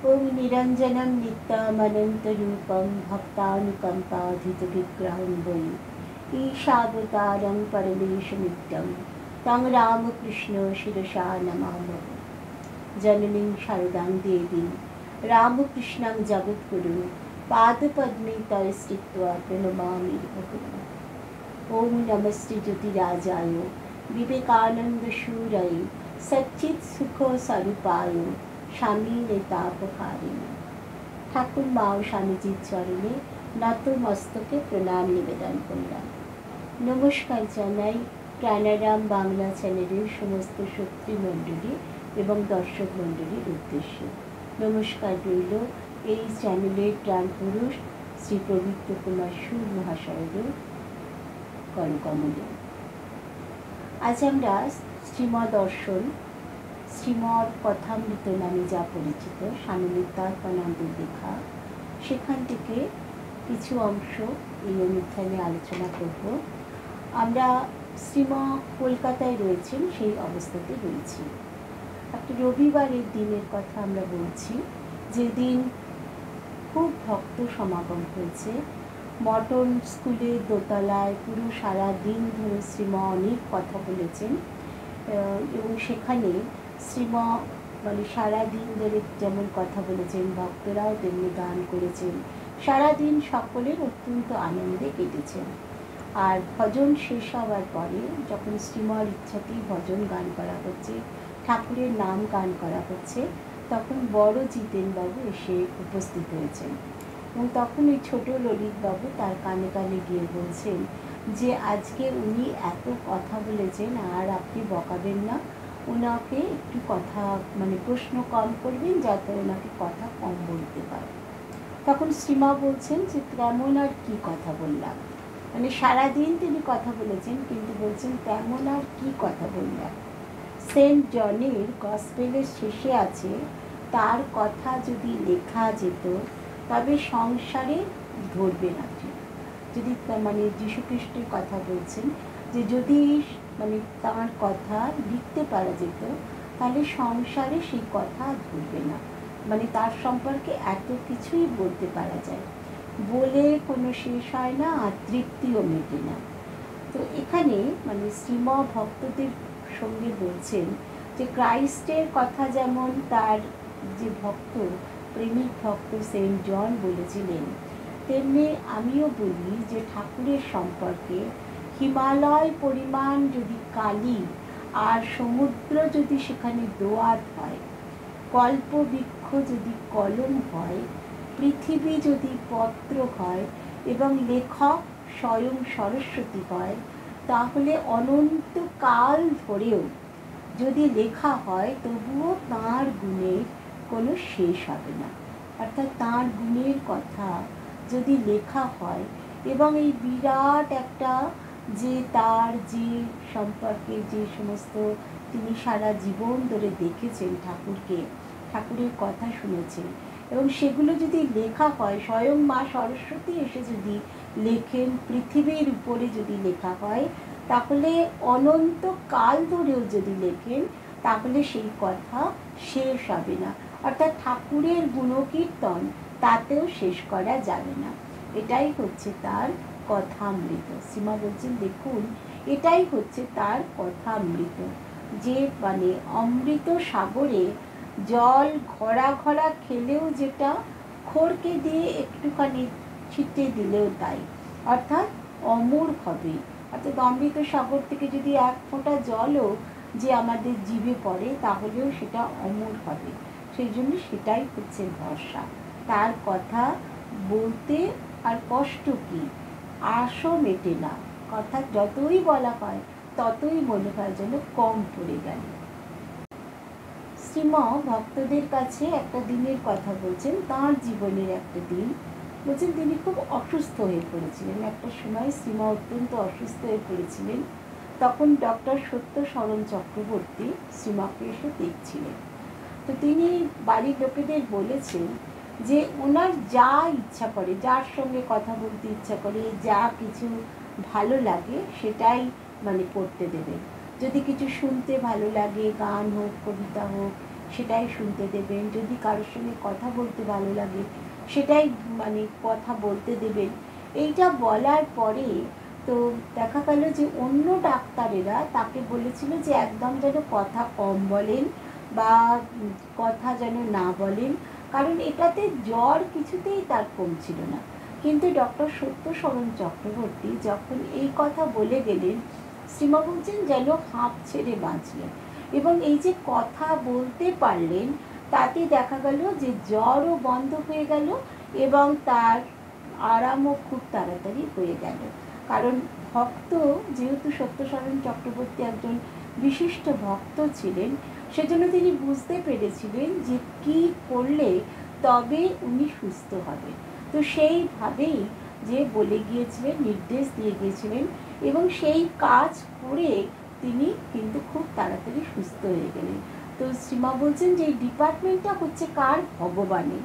ओम निरंजनम नित्यमनंतरूपम भक्तानुकंपाधितविग्रहं वै ईशावतारं परमेशमित्यं तं रामकृष्ण शिरसा नमामः। जननीं शारदां देवीं रामकृष्णं जगद्गुरुं पादपद्मे तव स्थित्वा प्रणमामि भगवन्। ओम नमस्ते ज्योतिराजाय विवेकानंदशूरये सच्चित्सुखस्वरूपाय स्वामी नेतापकारिणे। ঠাকুর মা ও স্বামীজির চরণে নত মস্তকে প্রণাম নিবেদন করলাম। নমস্কার জানাই প্রাণারাম বাংলা চ্যানেলের সমস্ত শক্তিমণ্ডলী এবং দর্শক মণ্ডলীর উদ্দেশ্যে। নমস্কার রইল এই চ্যানেলের প্রাণপুরুষ শ্রী পবিত্র কুমার সুর মহাশয়ের করকমলে। আজ আমরা শ্রীমদ দর্শন শ্রীমদ কথামৃত নামে যা পরিচিত স্বামী নিত্যানন্দের লেখা, সেখান থেকে কিছু অংশ এই অনুষ্ঠানে আলোচনা করব। আমরা শ্রীমা কলকাতায় রয়েছেন, সেই অবস্থাতে রয়েছি। একটা রবিবারের দিনের কথা আমরা বলছি, যেদিন খুব ভক্ত সমাগম হয়েছে। মটন স্কুলের দোতলায় পুরো সারা দিন ধরে শ্রীমা অনেক কথা বলেছেন এবং সেখানে শ্রীমা সারাদিন ধরে যেমন কথা বলেছেন, ভক্তরাও তেমনি গান করেছেন। সারাদিন সকলের অত্যন্ত আনন্দে কেটেছেন। আর ভজন শেষ হওয়ার পরে যখন শ্রীমার ইচ্ছাতেই ভজন গান করা হচ্ছে, ঠাকুরের নাম গান করা হচ্ছে, তখন বড় জিতেনবাবু এসে উপস্থিত হয়েছেন এবং তখন ওই ছোটো ললিতবাবু তার কানে কানে গিয়ে বলছেন যে আজকে উনি এত কথা বলেছেন আর আপনি বকাবেন না, ওনাকে একটু কথা প্রশ্ন কম করবেন যাতে ওনাকে কথা কম বলতে পারে। তখন শ্রীমা বলছেন যে তেমন আর কি কথা বললাম, সারাদিন তিনি কথা বলেছেন কিন্তু বলছেন তেমন আর কি কথা বললাম। সেন্ট জনের গসপেলের শেষে আছে, তার কথা যদি লেখা যেত তবে সংসারে ধরবে না। যদি যীশুখ্রিস্টের কথা বলছেন যে যদি তার কথা লিখতে পারা যেত তাহলে সংসারে সেই কথা ধরবে না। তার সম্পর্কে এত কিছুই বলতে পারা যায়, বলে কোনো শেষ হয় না আর তৃপ্তিও মেটে না। তো এখানে শ্রীমা ভক্তদের সঙ্গে বলছেন যে ক্রাইস্টের কথা যেমন তার যে ভক্ত, প্রেমিক ভক্ত সেন্ট জন বলেছিলেন, তেমনি আমিও বলি যে ঠাকুরের সম্পর্কে হিমালয় পরিমাণ যদি কালি আর সমুদ্র যদি সেখানে দোয়াত হয়, কল্পবৃক্ষ যদি কলম হয়, পৃথিবী যদি পত্র হয় এবং লেখক স্বয়ং সরস্বতী হয়, তাহলে অনন্তকাল ধরেও যদি লেখা হয় তবুও তাঁর গুণের কোনো শেষ হবে না। অর্থাৎ তাঁর গুণের কথা যদি লেখা হয় এবং এই বিরাট একটা যে তার যে সম্পর্কে যে সমস্ত তিনি সারা জীবন ধরে দেখেছেন ঠাকুরকে, ঠাকুরের কথা শুনেছেন এবং সেগুলো যদি লেখা হয়, স্বয়ং মা সরস্বতী এসে যদি লেখেন, পৃথিবীর উপরে যদি লেখা হয়, তাহলে অনন্তকাল ধরেও যদি লেখেন তাহলে সেই কথা শেষ হবে না। অর্থাৎ ঠাকুরের গুণকীর্তন তাতেও শেষ করা যাবে না। এটাই হচ্ছে তার কথামৃত। শ্রীমা বলছেন দেখুন, এটাই হচ্ছে তার কথামৃত, যে অমৃত সাগরে জল ঘরা ঘরা খেলেও যেটা, খড়কে দিয়ে একটুখানি ছিটে দিলেও তাই, অর্থাৎ অমর হবে। অর্থাৎ অমৃত সাগর থেকে যদি এক ফোঁটা জলও যে আমাদের জিভে পড়ে তাহলেও সেটা অমর হবে। সেই জন্য সেটাই হচ্ছে ভরসা। তার কথা বলতে আর কষ্ট কি, আশও মেটে না। কথা যতই বলা হয় ততই মনে হয় যেন কম পড়ে গেল। শ্রীমা ভক্তদের কাছে একটা দিনের কথা বলছেন, তাঁর জীবনের একটা দিন বলছেন। তিনি খুব অসুস্থ হয়ে পড়েছিলেন। একটা সময় শ্রীমা অত্যন্ত অসুস্থ হয়ে পড়েছিলেন। তখন ডক্টর সত্যশরণ চক্রবর্তী শ্রীমাকে এসে দেখছিলেন। তো তিনি বাড়ির লোকেদের বলেছেন যে ওনার যা ইচ্ছা করে, যার সঙ্গে কথা বলতে ইচ্ছা করে, যা কিছু ভালো লাগে সেটাই করতে দেবেন। যদি কিছু শুনতে ভালো লাগে, গান হোক, কবিতা হোক, সেটাই শুনতে দেবেন, যদি কারোর সঙ্গে কথা বলতে ভালো লাগে সেটাই মানে কথা বলতে দেবেন। এইটা বলার পরে তো দেখা গেল যে অন্য ডাক্তারেরা তাকে বলেছিল যে একদম যেন কথা কম বলেন বা কথা যেন না বলেন, কারণ এটাতে জ্বর কিছুতেই তার কমছিল না। কিন্তু ডক্টর সত্যশরণ চক্রবর্তী যখন এই কথা বলে গেলেন, শ্রীমা বলছেন যেন হাঁপ ছেড়ে বাঁচলেন এবং এই যে কথা বলতে পারলেন, তাতে দেখা গেল যে জ্বরও বন্ধ হয়ে গেল এবং তার আরামও খুব তাড়াতাড়ি হয়ে গেল। কারণ ভক্ত যেহেতু সত্যশরণ চক্রবর্তী একজন বিশিষ্ট ভক্ত ছিলেন, সেজন্য তিনি বুঝতে পেরেছিলেন যে কী করলে তবে উনি সুস্থ হবেন। তো সেইভাবেই যে বলে গিয়েছিলেন, নির্দেশ দিয়ে গিয়েছিলেন এবং সেই কাজ করে তিনি কিন্তু খুব তাড়াতাড়ি সুস্থ হয়ে গেলেন। তো শ্রীমা বলছেন যে এই ডিপার্টমেন্টটা হচ্ছে কার? ভগবানের।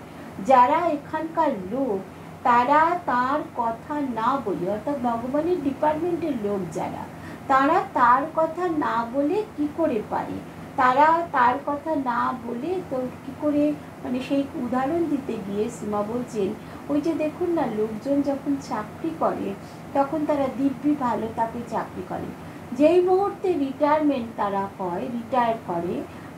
যারা এখানকার লোক তারা তার কথা না বলে, অর্থাৎ ভগবানের ডিপার্টমেন্টের লোক যারা, তারা তার কথা না বলে কি করে পারে? তারা তার কথা না বলে তো কি করে, মানে সেই উদাহরণ দিতে গিয়ে শ্রীমা বলছেন ওই যে দেখুন না, লোকজন যখন চাকরি করে তখন তারা দিব্যি ভালো তাকে চাকরি করে, যেই মুহূর্তে রিটায়ারমেন্ট তারা হয়, রিটায়ার করে,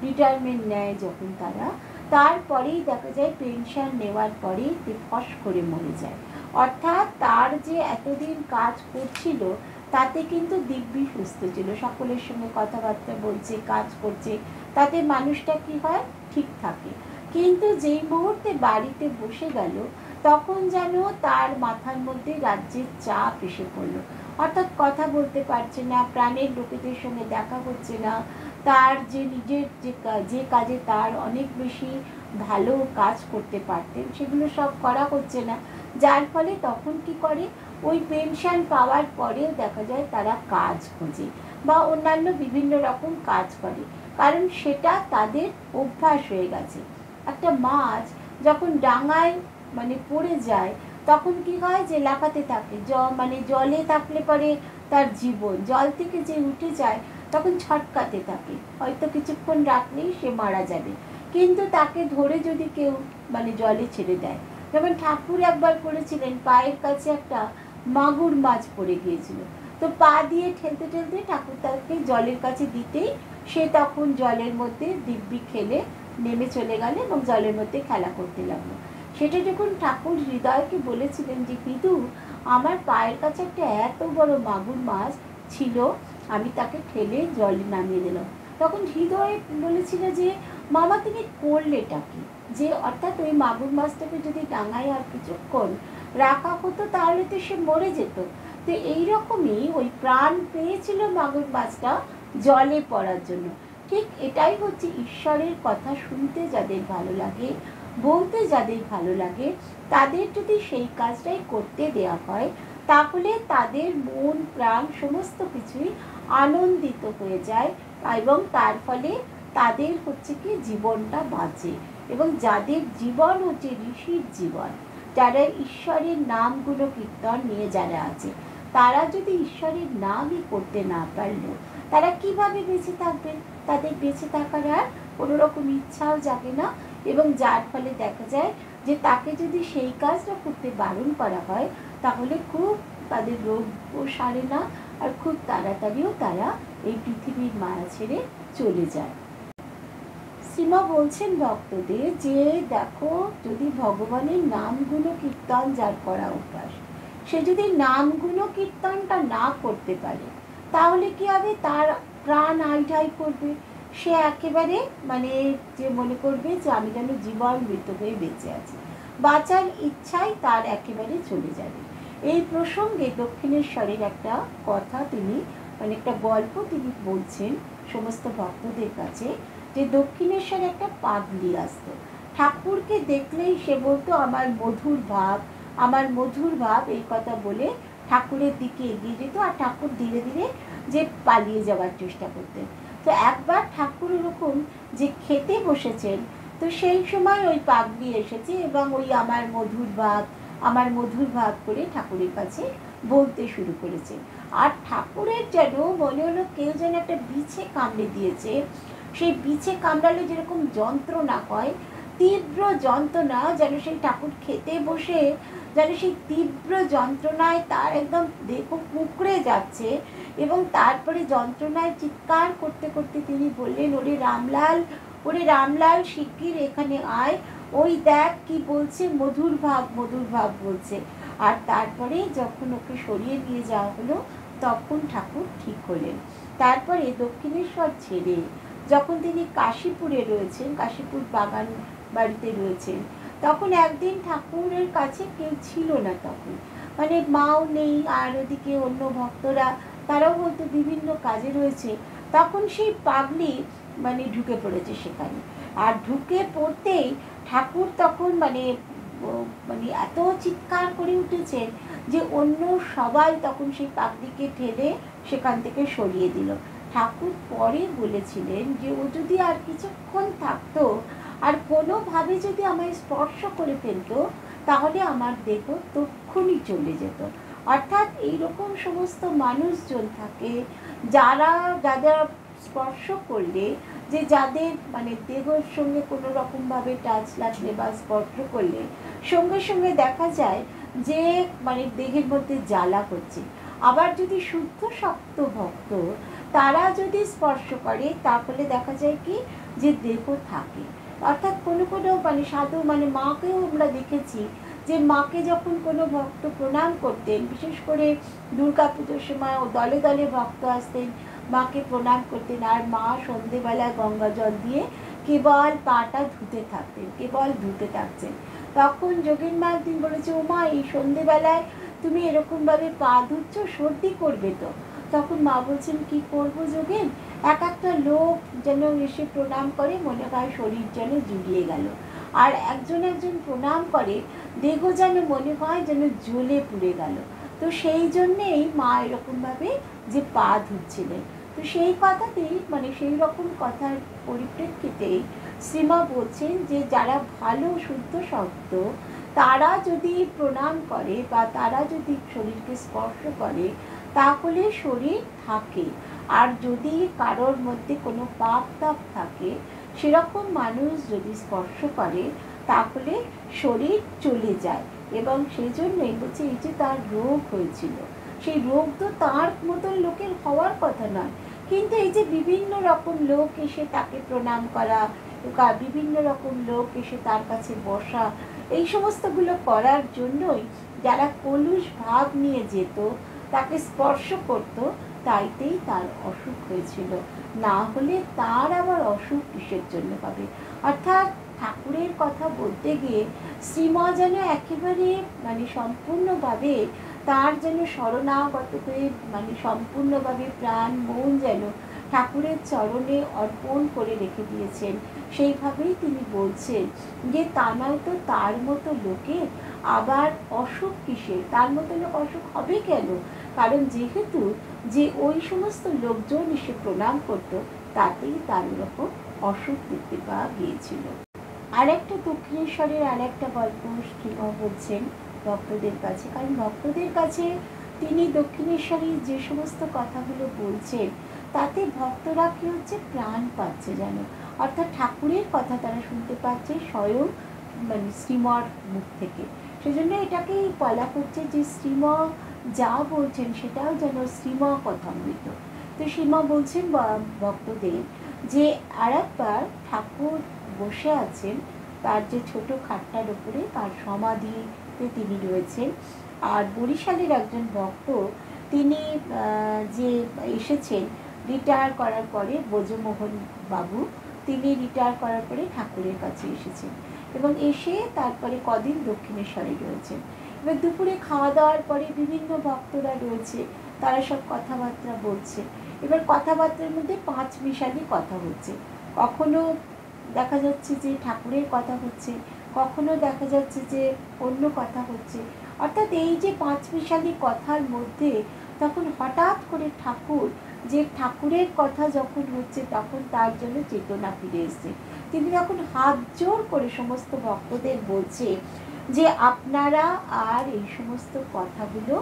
রিটায়ারমেন্ট নেয় যখন তারা, তারপরেই দেখা যায় পেনশন নেওয়ার পরেই ফস করে মরে যায়। অর্থাৎ তার যে এতদিন কাজ করছিল তাতে কিন্তু দিব্যি সুস্থ ছিল, সকলের সঙ্গে কথাবার্তা বলছে, কাজ করছে, তাতে মানুষটা কি হয়? ঠিক থাকে। কিন্তু যেই মুহূর্তে বাড়িতে বসে গেল তখন যেন তার মাথার মধ্যে রাজ্যের চাপ এসে পড়লো, অর্থাৎ কথা বলতে পারছে না, প্রাণের লোকেদের সঙ্গে দেখা করছে না, তার যে নিজের যে কাজে তার অনেক বেশি ভালো কাজ করতে পারতেন সেগুলো সব করা হচ্ছে না। যার ফলে তখন কি করে, ওই পেনশন পাওয়ার পরেও দেখা যায় তারা কাজ খোঁজে বা অন্যান্য বিভিন্ন রকম কাজ করে, কারণ সেটা তাদের অভ্যাস হয়ে গেছে। একটা মাছ যখন ডাঙায় মানে পড়ে যায় তখন কি হয়, যে লাফাতে থাকে, মানে জলে থাকলে পরে তার জীবন, জল থেকে যে উঠে যায় তখন ছটকাতে থাকে, হয়তো কিছুক্ষণ রাখলেই সে মারা যাবে, কিন্তু তাকে ধরে যদি কেউ মানে জলে ছেড়ে দেয়, যেমন ঠাকুর একবার করেছিলেন, পায়ের কাছে একটা মাগুর মাছ পড়ে গিয়েছিল, তো পা দিয়ে ঠেলতে ঠেলতে ঠাকুর তাকে জলের কাছে দিতেই সে তখন জলের মধ্যে দিব্যি খেলে নেমে চলে গেল এবং জলের মধ্যে খেলা করতে লাগলো। সেটা যখন ঠাকুর হৃদয়কে বলেছিলেন যে পিতু, আমার পায়ের কাছে একটা এত বড় মাগুর মাছ ছিল, আমি তাকে ঠেলে জলে নামিয়ে দিলাম, তখন হৃদয় বলেছিল যে মামা তুমি করলেটা কি? যে অর্থাৎ ওই মাগুর মাছটাকে যদি ডাঙায় আর কিছুক্ষণ রাখা হতো তাহলে তো সে মরে যেত। তো এইরকমই ওই প্রাণ পেয়েছিল মাগুর মাছটা জলে পড়ার জন্য। ঠিক এটাই হচ্ছে ঈশ্বরের কথা শুনতে যাদের ভালো লাগে, বলতে যাদের ভালো লাগে, তাদের যদি সেই কাজটাই করতে দেওয়া হয় তাহলে তাদের মন প্রাণ সমস্ত কিছুই আনন্দিত হয়ে যায় এবং তার ফলে তাদের হচ্ছে কি জীবনটা বাঁচে। এবং যাদের জীবন হচ্ছে ঋষির জীবন, যারা ঈশ্বরের নামগুলো কীর্তন নিয়ে যারা আছে, তারা যদি ঈশ্বরের নামই করতে না পারলো তারা কিভাবে বেঁচে থাকবেন? তাদের বেঁচে থাকার আর কোনো রকম ইচ্ছাও জাগে না এবং যার ফলে দেখা যায় যে তাকে যদি সেই কাজটা করতে বারণ করা হয় তাহলে খুব তাদের রোগও সারে না আর খুব তাড়াতাড়িও তারা এই পৃথিবীর মায়া ছেড়ে চলে যায়। শ্রীমা বলছেন ভক্তদের যে দেখো, যদি ভগবানের নামগুলো কীর্তন যার করা অভ্যাস, সে যদি নামগুলো কীর্তনটা না করতে পারে তাহলে কি হবে? তার প্রাণ আইঢাই করবে, সে একেবারে মানে যে মনে করবে যে আমি যেন জীবন মৃত হয়ে বেঁচে আছি, বাঁচার ইচ্ছাই তার একেবারে চলে যাবে। এই প্রসঙ্গে দক্ষিণেশ্বরের একটা কথা তিনি মানে একটা গল্প তিনি বলছেন সমস্ত ভক্তদের কাছে, যে দক্ষিণেশ্বরে একটা পাগলি আসতো, ঠাকুরকে দেখলেই সে বলতো আমার মধুর ভাব, আমার মধুর ভাব, এই কথা বলে ঠাকুরের দিকে এগিয়ে যেত আর ঠাকুর ধীরে ধীরে যে পালিয়ে যাওয়ার চেষ্টা করতেন। তো একবার ঠাকুর ওরকম যে খেতে বসেছেন, তো সেই সময় ওই পাগলি এসেছে এবং ওই আমার মধুর ভাব, আমার মধুর ভাব করে ঠাকুরের কাছে বলতে শুরু করেছে। আর ঠাকুরের যেন মনে হলো কেউ যেন একটা বিছে কামড়ে দিয়েছে, সেই বিছে কামড়ালে যেরকম যন্ত্রণা হয়, তীব্র যন্ত্রণা, যেন সেই ঠাকুর খেতে বসে যেন সেই তীব্র যন্ত্রণায় তার একদম দেহ কুঁকড়ে যাচ্ছে, এবং তারপরে যন্ত্রণায় চিৎকার করতে করতে তিনি বললেন, ওরে রামলাল শিগগির এখানে আয়, ওই দেখ কি বলছে, মধুর ভাব বলছে। আর তারপরে যখন ওকে সরিয়ে নিয়ে যাওয়া হলো, তখন ঠাকুর ঠিক হলেন। তারপরে দক্ষিণেশ্বর ছেড়ে যখন তিনি কাশীপুরে রয়েছেন, কাশীপুর বাগান বাড়িতে রয়েছেন, তখন একদিন ঠাকুরের কাছে কেউ ছিল না। তখন মানে মাও নেই, আর ওদিকে অন্য ভক্তরা তারাও হয়তো বিভিন্ন কাজে রয়েছে। তখন সেই পাগলি মানে ঢুকে পড়েছে সেখানে। আর ঢুকে পড়তেই ঠাকুর তখন মানে এত চিৎকার করে উঠেছেন যে অন্য সবাই তখন সেই পাগলিকে ঠেলে সেখান থেকে সরিয়ে দিল। ঠাকুর পরে বলেছিলেন যে ও যদি আর কিছুক্ষণ থাকতো, আর কোনোভাবে যদি আমায় স্পর্শ করে ফেলতো, তাহলে আমার দেহ তক্ষুনি চলে যেত। অর্থাৎ এইরকম সমস্ত মানুষজন থাকে যাদের স্পর্শ করলে, যে যাদের মানে দেহের সঙ্গে কোনো রকমভাবে টাচ লাগলে বা স্পর্শ করলে সঙ্গে সঙ্গে দেখা যায় যে মানে দেহের মধ্যে জ্বালা হচ্ছে। আবার যদি শুদ্ধ শক্ত ভক্ত তারা যদি স্পর্শ করে, তাহলে দেখা যায় কি যে দেহ থাকে। অর্থাৎ কোনো মানে সাধু মানে মাকেও আমরা দেখেছি যে মাকে যখন কোনো ভক্ত প্রণাম করতেন, বিশেষ করে দুর্গা পুজোর সময় ও দলে দলে ভক্ত আসতেন, মাকে প্রণাম করতেন, আর মা সন্ধেবেলায় গঙ্গা জল দিয়ে কেবল পাটা ধুতে থাকতেন। তখন যোগীন মা একদিন বলেছে, ও মা, এই সন্ধেবেলায় তুমি এরকমভাবে পা ধুচ্ছ, সর্দি করবে তো। তখন মা বলছেন, কি করবো যোগেন, একটা লোক যেন এসে প্রণাম করে, মনে হয় শরীর যেন জুড়িয়ে গেল। আর একজন প্রণাম করে, দেহ যেন মনে হয় যেন জ্বলে পুড়ে গেল। তো সেই জন্যেই মা এরকমভাবে যে পা ধুচ্ছিলেন। তো সেই কথাতেই মানে সেই রকম কথার পরিপ্রেক্ষিতেই শ্রীমা বলছেন যে যারা ভালো শুদ্ধ শক্ত তারা যদি প্রণাম করে বা তারা যদি শরীরকে স্পর্শ করে, তাহলে শরীর থাকে। আর যদি কারোর মধ্যে কোনো পাপ তাপ থাকে, সেরকম মানুষ যদি স্পর্শ করে, তাহলে শরীর চলে যায়। এবং সেই জন্যই বলছে, এই যে তার রোগ হয়েছিল, সেই রোগ তো তার মতন লোকের হওয়ার কথা নয়, কিন্তু এই যে বিভিন্ন রকম লোক এসে তাকে প্রণাম করা, বিভিন্ন রকম লোক এসে তার কাছে বসা, এই সমস্তগুলো করার জন্যই যারা কলুষ ভাব নিয়ে যেত, তাকে স্পর্শ করত, তাইতেই তার অসুখ হয়েছিল। না হলে তার আবার অসুখ কিসের জন্য পাবে। অর্থাৎ ঠাকুরের কথা বলতে গিয়ে শ্রীমা যেন একেবারে মানে সম্পূর্ণভাবে তার যেন শরণাগত হয়ে মানে সম্পূর্ণভাবে প্রাণ মন যেন ঠাকুরের চরণে অর্পণ করে রেখে দিয়েছেন। সেইভাবেই তিনি বলছেন যে তা নয়তো তার মতো লোকের আবার অসুখ কিসের, তার মতো লোক অসুখ হবে কেন? কারণ যেহেতু যে ওই সমস্ত লোকজন এসে প্রণাম করতো, তাতেই তার এরকম অসুখ দেখতে পাওয়া গিয়েছিল। আর একটা দক্ষিণেশ্বরের আর একটা গল্প শ্রীমা বলছেন ভক্তদের কাছে, কারণ ভক্তদের কাছে তিনি দক্ষিণেশ্বরের যে সমস্ত কথাগুলো বলছেন, তাতে ভক্তরা কি হচ্ছে, প্রাণ পাচ্ছে যেন। অর্থাৎ ঠাকুরের কথা তারা শুনতে পাচ্ছে স্বয়ং মানে শ্রীমার মুখ থেকে। সেজন্য এটাকেই বলা হচ্ছে যে শ্রীমা যা বলছেন সেটাও যেন শ্রীমা কথামৃত। তো শ্রীমা বলছেন ভক্তদের যে আর একবার ঠাকুর বসে আছেন তার যে ছোট খাটটার উপরে, তার সমাধিতে তিনি রয়েছেন। আর বরিশালের একজন ভক্ত, তিনি যে এসেছেন রিটায়ার করার পরে, ব্রজমোহন বাবু, তিনি রিটায়ার করার পরে ঠাকুরের কাছে এসেছেন এবং এসে তারপরে কদিন দক্ষিণেশ্বরে রয়েছেন। এবার দুপুরে খাওয়া দাওয়ার পরে বিভিন্ন ভক্তরা রয়েছে, তারা সব কথাবার্তা বলছে। এবার কথাবার্তার মধ্যে পাঁচ মিশালি কথা হচ্ছে, কখনো দেখা যাচ্ছে যে ঠাকুরের কথা হচ্ছে, কখনো দেখা যাচ্ছে যে অন্য কথা হচ্ছে। অর্থাৎ এই যে পাঁচ মিশালি কথার মধ্যে তখন হঠাৎ করে ঠাকুরের কথা যখন হচ্ছে, তখন তার জন্য চেতনা ফিরে এসছে। তিনি তখন হাত জোর করে সমস্ত ভক্তদের বলছে যে আপনারা আর এই সমস্ত কথাগুলো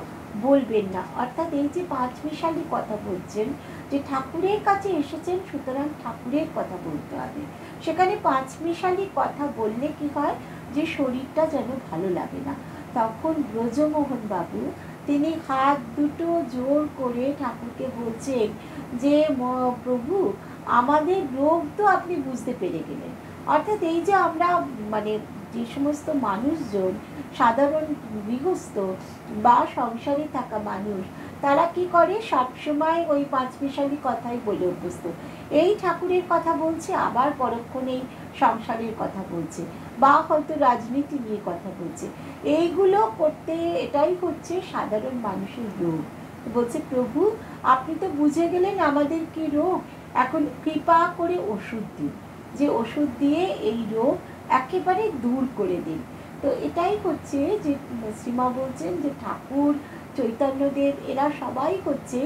বলবেন না। অর্থাৎ এই যে পাঁচমিশালি কথা বলছেন, যে ঠাকুরের কাছে এসেছেন সুতরাং ঠাকুরের কথা বলতে হবে। সেখানে পাঁচমিশালি কথা বললে কি হয়, যে শরীরটা যেন ভালো লাগে না। তখন ব্রজমোহন বাবু তিনি হাত দুটো জোর করে ঠাকুরকে বলছেন যে প্রভু আমাদের রোগ তো আপনি বুঝতে পেরে গেলেন। অর্থাৎ এই যে আমরা মানে যে সমস্ত মানুষজন সাধারণ গৃহস্থ বা সংসারে থাকা মানুষ, তারা কি করে সবসময় ওই পাঁচমিশালি কথাই বলে অভ্যস্ত। এই ঠাকুরের কথা বলছে, আবার পরক্ষণেই সংসারের কথা বলছে, বা হয়তো রাজনীতি নিয়ে কথা বলছে। এইগুলো করতে এটাই হচ্ছে সাধারণ মানুষের রোগ। বলছে প্রভু আপনি তো বুঝে গেলেন আমাদের কি রোগ, এখন কৃপা করে ওষুধ দিন, যে ওষুধ দিয়ে এই রোগ একেবারে দূর করে দিন। তো এটাই হচ্ছে যে শ্রীমা বলছেন যে ঠাকুর চৈতন্যদেব এরা সবাই হচ্ছে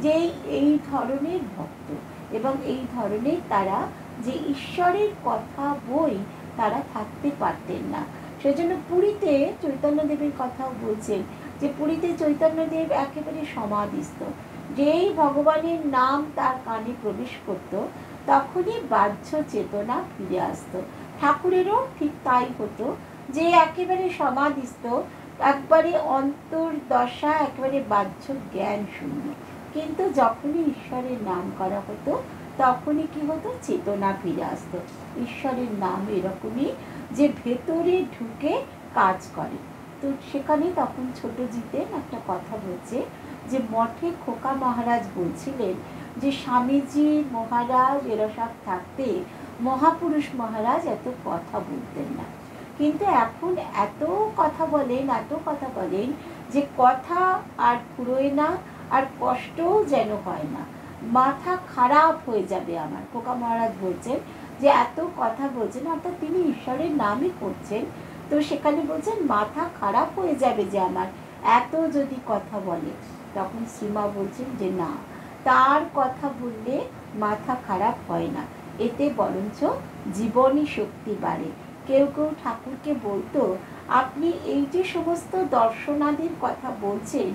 যে এই ধরনের ভক্ত, এবং এই ধরনের তারা যে ঈশ্বরের কথা বই তারা থাকতে পারতেন না। সেজন্য পুরীতে চৈতন্যদেবের কথাও বলছেন যে পুরীতে চৈতন্যদেব একেবারে সমাধিস্থ, যেই ভগবানের নাম তার কানে প্রবেশ করত তখনই বাহ্য চেতনা ফিরে আসতো। ঠাকুরেরও ঠিক তাই হতো, যে একেবারে সমাধিস্থ, একবারে অন্তর্দশা, একেবারে বাহ্য জ্ঞান শূন্য। কিন্তু যখনই ঈশ্বরের নাম করা হতো তখনই কি হতো, চেতনা ফিরে আসতো। ঈশ্বরের নাম এরকমই যে ভেতরে ঢুকে কাজ করে। তো সেখানে তখন ছোট জিতেন একটা কথা বলছে যে মঠে খোকা মহারাজ বলছিলেন যে স্বামীজি মহারাজ এরা সব থাকতে মহাপুরুষ মহারাজ এত কথা বলতেন না, কিন্তু এখন এত কথা বলেন যে কথা আর ফুরোয় না, আর কষ্টও যেন হয় না, মাথা খারাপ হয়ে যাবে আমার। খোকা মহারাজ বলছেন যে এত কথা বলছেন, অর্থাৎ তিনি ঈশ্বরের নামই করছেন, তো সেখানে বলছেন মাথা খারাপ হয়ে যাবে যে আমার এত যদি কথা বলে। তখন শ্রীমা বলছেন যে না, তার কথা বললে মাথা খারাপ হয় না, এতে বরঞ্চ জীবনী শক্তি বাড়ে। কেউ কেউ ঠাকুরকে বলতো আপনি এই যে সমস্ত দর্শনাদির কথা বলছেন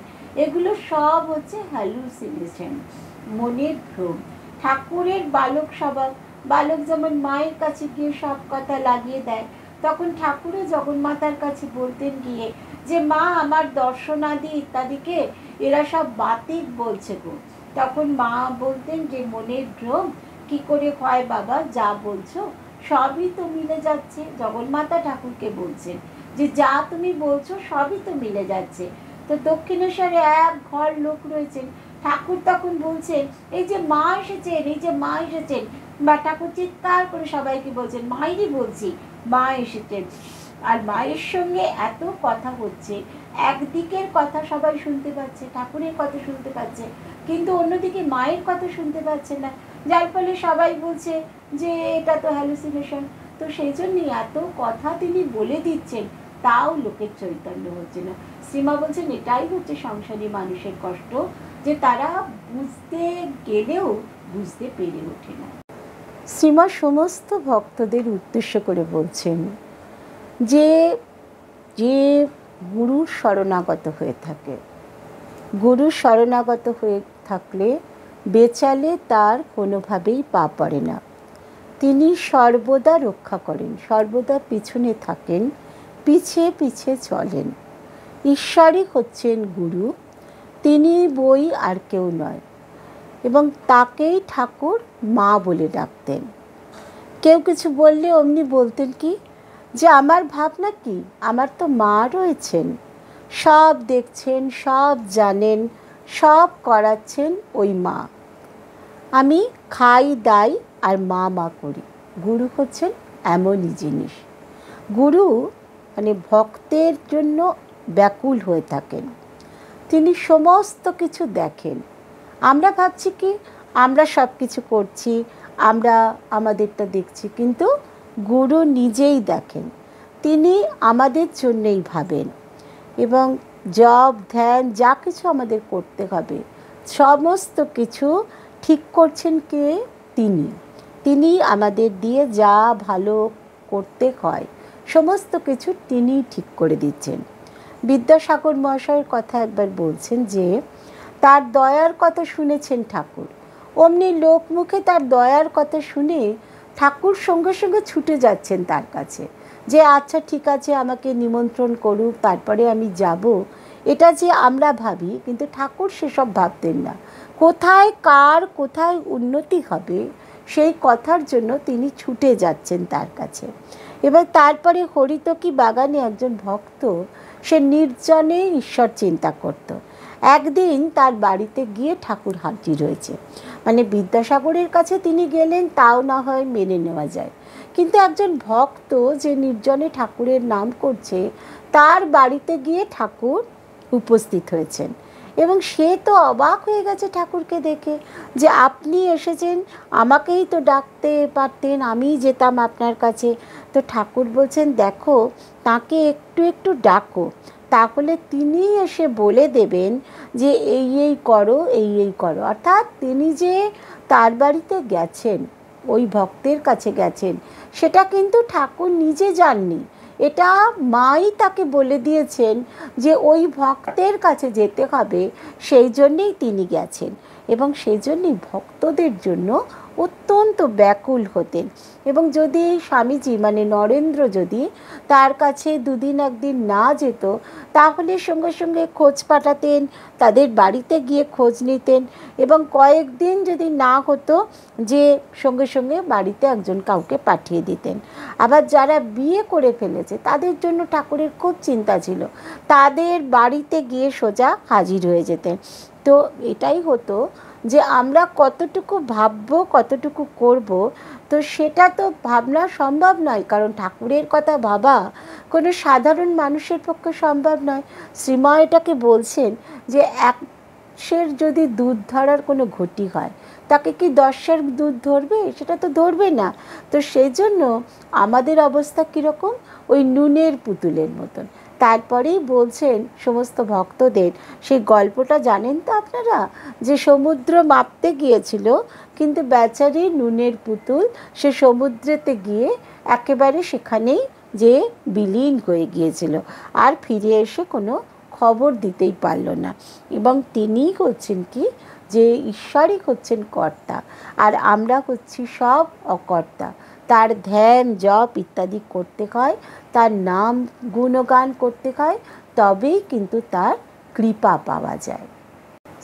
এগুলো সব হচ্ছে হ্যালুসিনেশন, মনের ভ্রম। ঠাকুরের বালক স্বভাব, বালক যেমন মায়ের কাছে গিয়ে সব কথা লাগিয়ে দেয়, তখন ঠাকুরও জগন্মাতার কাছে বলতেন গিয়ে যে মা আমার দর্শনাদি ইত্যাদিকে এরা সব বাতিক বলছে গো। তখন মা বলতেন যে মনের ভ্রম কি করে হয় বাবা, যা বলছো সবই তো মিলে যাচ্ছে। জগন্মাতা ঠাকুরকে বলছেন যে যা তুমি বলছো সবই তো মিলে যাচ্ছে। তো দক্ষিণেশ্বরে এক ঘর লোক রয়েছেন, ঠাকুর তখন বলছেন এই যে মা এসেছেন, এই যে মা এসেছেন, বা ঠাকুর চিৎকার করে সবাইকে বলছেন মায়েরই বলছি মা এসেছেন। আর মায়ের সঙ্গে এত কথা হচ্ছে, একদিকের কথা সবাই শুনতে পাচ্ছে, ঠাকুরের কথা শুনতে পাচ্ছে, কিন্তু অন্যদিকে মায়ের কথা শুনতে পাচ্ছে না, যার ফলে সবাই বলছে যে এটা তো হ্যালুসিনেশন। তো সেই জন্যই এত কথা তিনি বলে দিচ্ছেন, তাও লোকের চৈতন্য হচ্ছে না। শ্রীমা বলছেন এটাই হচ্ছে সংসারী মানুষের কষ্ট, যে তারা বুঝতে গেলেও বুঝতে পেরে ওঠে না। শ্রীমা সমস্ত ভক্তদের উদ্দেশ্য করে বলছেন যে যে গুরুর শরণাগত হয়ে থাকে, গুরুর শরণাগত হয়ে থাকলে বেচালে তার কোনোভাবেই পা পড়ে না। তিনি সর্বদা রক্ষা করেন, সর্বদা পিছনে থাকেন, পিছে পিছে চলেন। ঈশ্বরই হচ্ছেন গুরু, তিনি বই আর কেউ নয়, এবং তাকেই ঠাকুর মা বলে ডাকতেন। কেউ কিছু বললে অমনি বলতেন কি যে আমার ভাবনা কি, আমার তো মা রয়েছেন, সব দেখছেন, সব জানেন, সব করাচ্ছেন ওই মা। আমি খাই দাই আর মা মা করি। গুরু হচ্ছেন এমনই জিনিস। গুরু মানে ভক্তের জন্য ব্যাকুল হয়ে থাকেন, তিনি সমস্ত কিছু দেখেন। আমরা ভাবছি কি আমরা সব কিছু করছি, আমরা আমাদেরটা দেখছি, কিন্তু গুরু নিজেই দেখেন, তিনি আমাদের জন্যেই ভাবেন, এবং জপ ধ্যান যা কিছু আমাদের করতে হবে সমস্ত কিছু ঠিক করছেন কে, তিনি। তিনি আমাদের দিয়ে যা ভালো করতে হয় সমস্ত কিছু তিনি ঠিক করে দিচ্ছেন। বিদ্যাসাগর মহাশয়ের কথা একবার বলছেন যে তার দয়ার কথা শুনেছেন ঠাকুর, অমনি লোকমুখে তার দয়ার কথা শুনে ঠাকুর সঙ্গে সঙ্গে ছুটে যাচ্ছেন তার কাছে, যে আচ্ছা ঠিক আছে আমাকে নিমন্ত্রণ করুক, তারপরে আমি যাব। এটা যে আমরা ভাবি, কিন্তু ঠাকুর সেসব ভাবতেন না। কোথায় কার কোথায় উন্নতি হবে সেই কথার জন্য তিনি ছুটে যাচ্ছেন তার কাছে। এবার তারপরে হরিতকি বাগানে একজন ভক্ত, সে নির্জনে ঈশ্বর চিন্তা করত। একদিন তার বাড়িতে গিয়ে ঠাকুর হাজির হয়েছে। মানে বিদ্যাসাগরের কাছে তিনি গেলেন, তাও না হয় মেনে নেওয়া যায়, কিন্তু একজন ভক্ত যে নির্জনে ঠাকুরের নাম করছে, তার বাড়িতে গিয়ে ঠাকুর উপস্থিত হয়েছেন। এবং সে তো অবাক হয়ে গেছে ঠাকুরকে দেখে, যে আপনি এসেছেন, আমাকেই তো ডাকতে পারতেন, আমিই যেতাম আপনার কাছে। তো ঠাকুর বলছেন, দেখো তাকে একটু একটু ডাকো, তাহলে তিনি এসে বলে দেবেন যে এই এই করো, এই এই করো। অর্থাৎ তিনি যে তার বাড়িতে গেছেন, ওই ভক্তের কাছে গেছেন, সেটা কিন্তু ঠাকুর নিজে যাননি, এটা মাই তাকে বলে দিয়েছেন যে ওই ভক্তের কাছে যেতে হবে, সেই জন্যেই তিনি গেছেন। এবং সেই জন্যই ভক্তদের জন্য অত্যন্ত ব্যাকুল হতেন। এবং যদি স্বামীজি মানে নরেন্দ্র যদি তার কাছে দুদিন একদিন না যেত, তাহলে সঙ্গে সঙ্গে খোঁজ পাঠাতেন, তাদের বাড়িতে গিয়ে খোঁজ নিতেন। এবং কয়েকদিন যদি না হতো, যে সঙ্গে সঙ্গে বাড়িতে একজন কাউকে পাঠিয়ে দিতেন। আবার যারা বিয়ে করে ফেলেছে তাদের জন্য ঠাকুরের খুব চিন্তা ছিল, তাদের বাড়িতে গিয়ে সোজা হাজির হয়ে যেতেন। তো এটাই হতো যে আমরা কতটুকু ভাববো, কতটুকু করব, তো সেটা তো ভাবনা সম্ভব নয়, কারণ ঠাকুরের কথা ভাবা কোনো সাধারণ মানুষের পক্ষে সম্ভব নয়। শ্রীমা এটাকে বলছেন যে এক সের যদি দুধ ধরার কোনো ঘটি হয়, তাকে কি 10 সের দুধ ধরবে? সেটা তো ধরবে না। তো সেই জন্য আমাদের অবস্থা কীরকম, ওই নুনের পুতুলের মতন। তারপরেই বলছেন সমস্ত ভক্তদের, সেই গল্পটা জানেন তো আপনারা, যে সমুদ্র মাপতে গিয়েছিল, কিন্তু বেচারি নুনের পুতুল সে সমুদ্রেতে গিয়ে একেবারে সেখানেই যে বিলীন হয়ে গিয়েছিল, আর ফিরে এসে কোনো খবর দিতেই পারল না। এবং তিনিই হচ্ছেন কি, যে ঈশ্বরই হচ্ছেন কর্তা, আর আমরা হচ্ছি সব অকর্তা। তার ধ্যান জপ ইত্যাদি করতে হয়, তার নাম গুণগান করতে হয়, তবেই কিন্তু তার কৃপা পাওয়া যায়।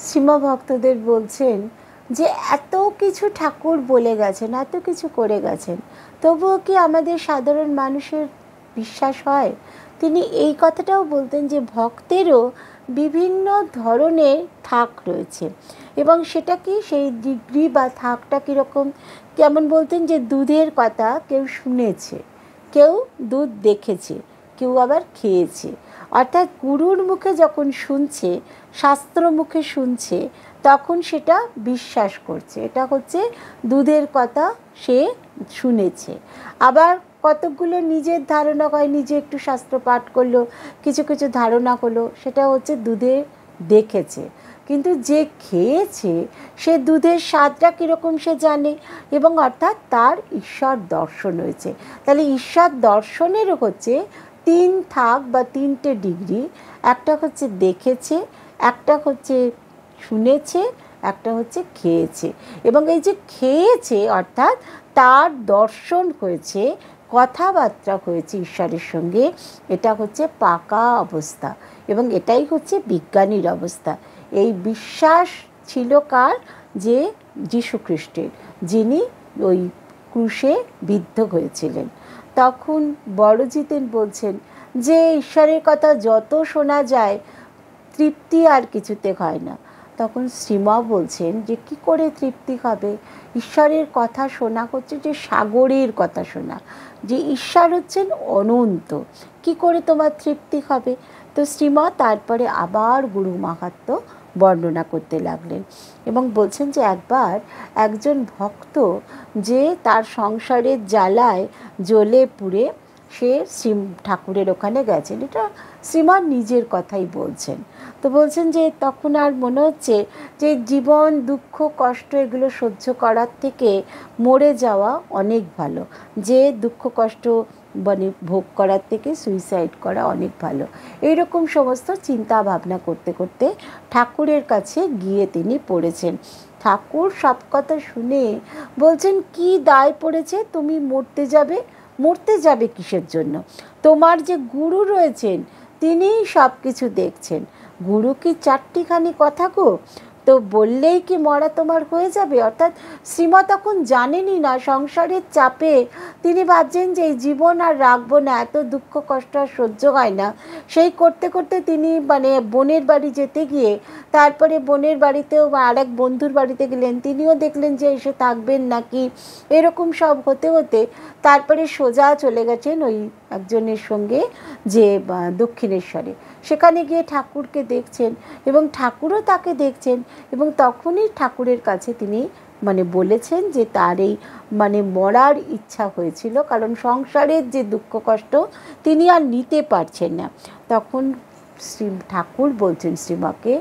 শ্রীমা ভক্তদের বলছেন যে এত কিছু ঠাকুর বলে গেছেন, এত কিছু করে গেছেন, তবুও কি আমাদের সাধারণ মানুষের বিশ্বাস হয়? তিনি এই কথাটাও বলতেন যে ভক্তেরও বিভিন্ন ধরনের থাক রয়েছে, এবং সেটা কি, সেই ডিগ্রি বা থাকটা কীরকম, কেমন বলতেন যে দুধের কথা কেউ শুনেছে, কেউ দুধ দেখেছে, কেউ আবার খেয়েছে। অর্থাৎ গুরুর মুখে যখন শুনছে, শাস্ত্র মুখে শুনছে, তখন সেটা বিশ্বাস করছে, এটা হচ্ছে দুধের কথা সে শুনেছে। আবার কতকগুলো নিজের ধারণা হয়, নিজে একটু শাস্ত্র পাঠ করলো, কিছু কিছু ধারণা হলো, সেটা হচ্ছে দুধে দেখেছে। কিন্তু যে খেয়েছে সে দুধের স্বাদটা কীরকম সে জানে, এবং অর্থাৎ তার ঈশ্বর দর্শন হয়েছে। তাহলে ঈশ্বর দর্শনেরও হচ্ছে 3 থাক বা 3টে ডিগ্রি, একটা হচ্ছে দেখেছে, একটা হচ্ছে শুনেছে, একটা হচ্ছে খেয়েছে। এবং এই যে খেয়েছে অর্থাৎ তার দর্শন হয়েছে, কথাবার্তা হয়েছে ঈশ্বরের সঙ্গে, এটা হচ্ছে পাকা অবস্থা, এবং এটাই হচ্ছে বিজ্ঞানীর অবস্থা। এই বিশ্বাস ছিল কার? যে যীশুখ্রিস্টের, যিনি ওই ক্রুশে বিদ্ধ হয়েছিলেন। তখন বড়জিতেন বলছেন যে ঈশ্বরের কথা যত শোনা যায়, তৃপ্তি আর কিছুতে হয় না। তখন শ্রীমা বলছেন যে কি করে তৃপ্তি হবে? ঈশ্বরের কথা শোনা হচ্ছে যে সাগরের কথা শোনা, যে ঈশ্বর হচ্ছেন অনন্ত, কি করে তোমার তৃপ্তি হবে? তো শ্রীমা তারপরে আবার গুরু মাহাত্ম্য বর্ণনা করতে লাগলেন, এবং বলছেন যে একবার একজন ভক্ত যে তার সংসারের জ্বালায় জ্বলে পুড়ে সে ঠাকুরের ওখানে গেছেন, এটা শ্রীমান নিজের কথাই বলছেন। তো বলছেন যে তখন আর মনে হচ্ছে যে জীবন দুঃখ কষ্ট এগুলো সহ্য করার থেকে মরে যাওয়া অনেক ভালো। যে দুঃখ কষ্ট মানে ভোগ করার থেকে সুইসাইড করা অনেক ভালো। এইরকম সমস্ত চিন্তা ভাবনা করতে করতে ঠাকুরের কাছে গিয়ে তিনি পড়েছেন। ঠাকুর সব কথা শুনে বলছেন, কি দায় পড়েছে, তুমি মরতে যাবে কিসের জন্য? তোমার যে গুরু রয়েছেন তিনিই সব কিছু দেখছেন। গুরু কি চারটিখানি কথা গো, তো বললেই কি মরা তোমার হয়ে যাবে? অর্থাৎ শ্রীমা তখন জানেনই না, সংসারের চাপে তিনি ভাবছেন যে এই জীবন আর রাখবো না, এত দুঃখ কষ্ট আর সহ্য হয় না। সেই করতে করতে তিনি মানে বোনের বাড়ি যেতে গিয়ে, তারপরে বোনের বাড়িতেও আর এক বন্ধুর বাড়িতে গেলেন, তিনিও দেখলেন যে এসে থাকবেন নাকি, এরকম সব হতে হতে তারপরে সোজা চলে গেছেন ওই একজনের সঙ্গে যে দক্ষিণেশ্বরে। সেখানে গিয়ে ঠাকুরকে দেখছেন এবং ঠাকুরও তাকে দেখছেন, এবং তখনই ঠাকুরের কাছে তিনি মানে বলেছেন যে তার এই মানে মরার ইচ্ছা হয়েছিল, কারণ সংসারের যে দুঃখ কষ্ট তিনি আর নিতে পারছেন না। তখন ঠাকুর বলছেন শ্রীমাকে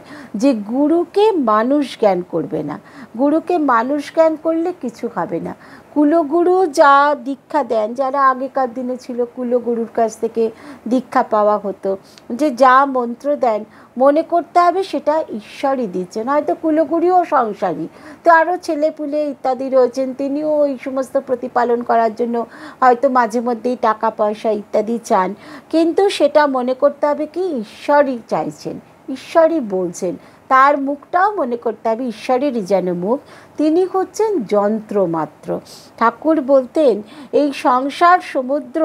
যে গুরুকে মানুষ জ্ঞান করবে না, গুরুকে মানুষ জ্ঞান করলে কিছু হবে না। কুলগুরু যা দীক্ষা দেন, যারা আগেকার দিনে ছিল কুলগুরুর কাছ থেকে দীক্ষা পাওয়া হতো, যে যা মন্ত্র দেন মনে করতে হবে সেটা ঈশ্বরই দিচ্ছেন। হয়তো কুলগুরুও সংসারী, তো আরও ছেলেপুলে ইত্যাদি রয়েছেন, তিনিও এই সমস্ত প্রতিপালন করার জন্য হয়তো মাঝে মধ্যেই টাকা পয়সা ইত্যাদি চান, কিন্তু সেটা মনে করতে হবে কি ঈশ্বরই চাইছেন, ঈশ্বরই বলছেন। তার মুখটাও মনে করতে হবে ঈশ্বরেরই যেন মুখ, তিনি হচ্ছেন যন্ত্র মাত্র। ঠাকুর বলতেন এই সংসার সমুদ্র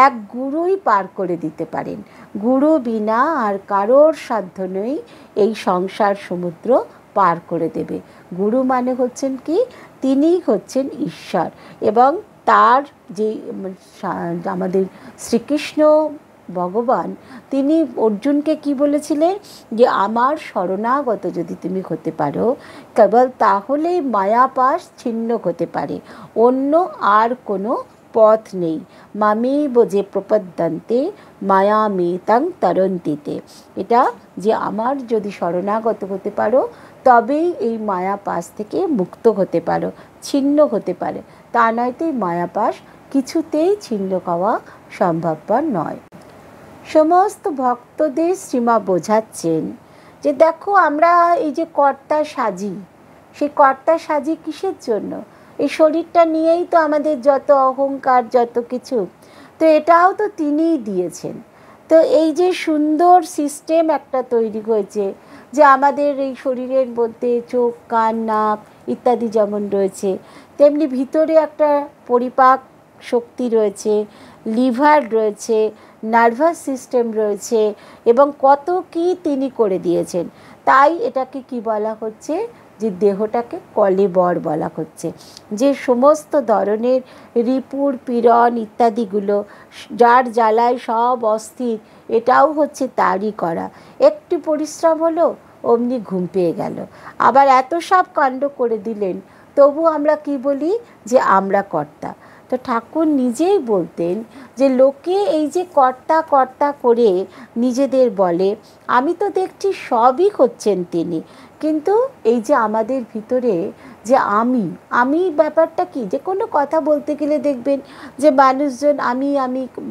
এক গুরুই পার করে দিতে পারেন, গুরু বিনা আর কারোর সাধ্য নেই এই সংসার সমুদ্র পার করে দেবে। গুরু মানে হচ্ছেন কি, তিনিই হচ্ছেন ঈশ্বর। এবং তার যে আমাদের শ্রীকৃষ্ণ ভগবান, তিনি অর্জুনকে কি বলেছিলেন যে আমার শরণাগত যদি তুমি হতে পারো, কেবল তাহলেই মায়াপাশ ছিন্ন হতে পারে, অন্য আর কোনো পথ নেই। মামি বোঝে প্রপদ্যন্তে মায়ামেতাং তরন্তিতে। এটা যে আমার যদি শরণাগত হতে পারো তবেই এই মায়াপাশ থেকে মুক্ত হতে পারো, ছিন্ন হতে পারে, তা নয়তো এই মায়াপাশ কিছুতেই ছিন্ন হওয়া সম্ভবপর নয়। সমস্ত ভক্তদের শ্রীমা বোঝাচ্ছেন যে দেখো আমরা এই যে কর্তা সাজি, সেই কর্তা সাজি কিসের জন্য? এই শরীরটা নিয়েই তো আমাদের যত অহংকার, যত কিছু, তো এটাও তো তিনিই দিয়েছেন। তো এই যে সুন্দর সিস্টেম একটা তৈরি হয়েছে, যে আমাদের এই শরীরের মধ্যে চোখ, কান, নাক ইত্যাদি যেমন রয়েছে, তেমনি ভিতরে একটা পরিপাক শক্তি রয়েছে, লিভার রয়েছে, নার্ভাস সিস্টেম রয়েছে, এবং কত কি তিনি করে দিয়েছেন। তাই এটাকে কি বলা হচ্ছে, যে দেহটাকে কলেবর বলা হচ্ছে, যে সমস্ত ধরনের রিপুর পীড়ন ইত্যাদিগুলো যার জ্বালায় সব অস্থির, এটাও হচ্ছে তারই করা। একটু পরিশ্রম হলো অমনি ঘুম পেয়ে গেল, আবার এত সব কাণ্ড করে দিলেন, তবু আমরা কি বলি যে আমরা কর্তা। তো ঠাকুর নিজেই বলতেন যে লোকে এই যে কর্তা কর্তা করে নিজেদের বলে, আমি তো দেখছি সবই হচ্ছেন তিনি, কিন্তু এই যে আমাদের ভিতরে যে আমি ব্যাপারটা কি, যে কোনো কথা বলতে গেলে দেখবেন যে মানুষজন আমি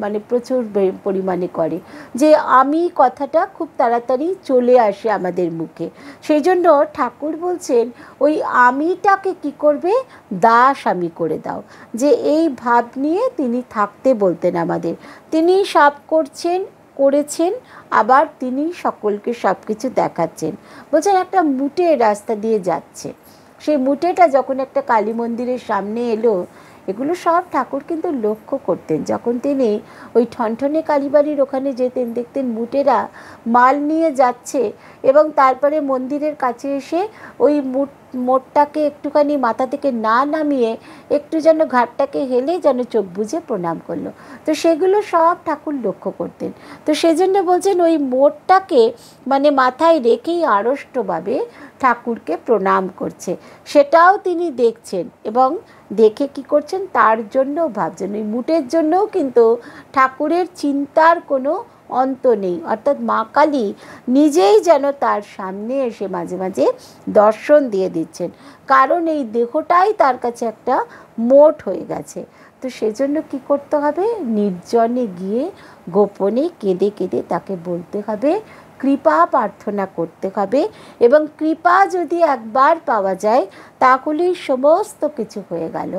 মানে প্রচুর পরিমাণে করে, যে আমি কথাটা খুব তাড়াতাড়ি চলে আসে আমাদের মুখে। সেই জন্য ঠাকুর বলছেন ওই আমিটাকে কি করবে, দাস আমি করে দাও, যে এই ভাব নিয়ে তিনি থাকতে বলতেন আমাদের। তিনি সব করেছেন, আবার তিনি সকলকে সব কিছু দেখাচ্ছেন। বলছেন একটা মুটে রাস্তা দিয়ে যাচ্ছে, সেই মুটেটা যখন একটা কালী মন্দিরের সামনে এলো, এগুলো সব ঠাকুর কিন্তু লক্ষ্য করতেন। যখন তিনি ওই ঠনঠনে কালীবাড়ির ওখানে যেতেন, দেখতেন মুটেরা মাল নিয়ে যাচ্ছে, এবং তারপরে মন্দিরের কাছে এসে ওই মোটটাকে একটুখানি মাথা থেকে না নামিয়ে একটু যেন ঘাটটাকে হেলে যেন চোখ বুজে প্রণাম করলো। তো সেগুলো সব ঠাকুর লক্ষ্য করতেন। তো সেজন্য বলছেন ওই মোটটাকে মানে মাথায় রেখেই আড়ষ্টভাবে ঠাকুরকে প্রণাম করছে, সেটাও তিনি দেখছেন, এবং দেখে কি করছেন, তার জন্য ভাবছেন। ওই মুটের জন্যও কিন্তু ঠাকুরের চিন্তার কোনো অন্ত নেই, অর্থাৎ মা কালী নিজেই যেন তার সামনে এসে মাঝে মাঝে দর্শন দিয়ে দিচ্ছেন, কারণ এই দেহটাই তার কাছে একটা মোট হয়ে গেছে। তো সেজন্য কি করতে হবে, নির্জনে গিয়ে গোপনে কেঁদে কেঁদে তাকে বলতে হবে, কৃপা প্রার্থনা করতে হবে। এবং কৃপা যদি একবার পাওয়া যায় তাহলেই সমস্ত কিছু হয়ে গেল।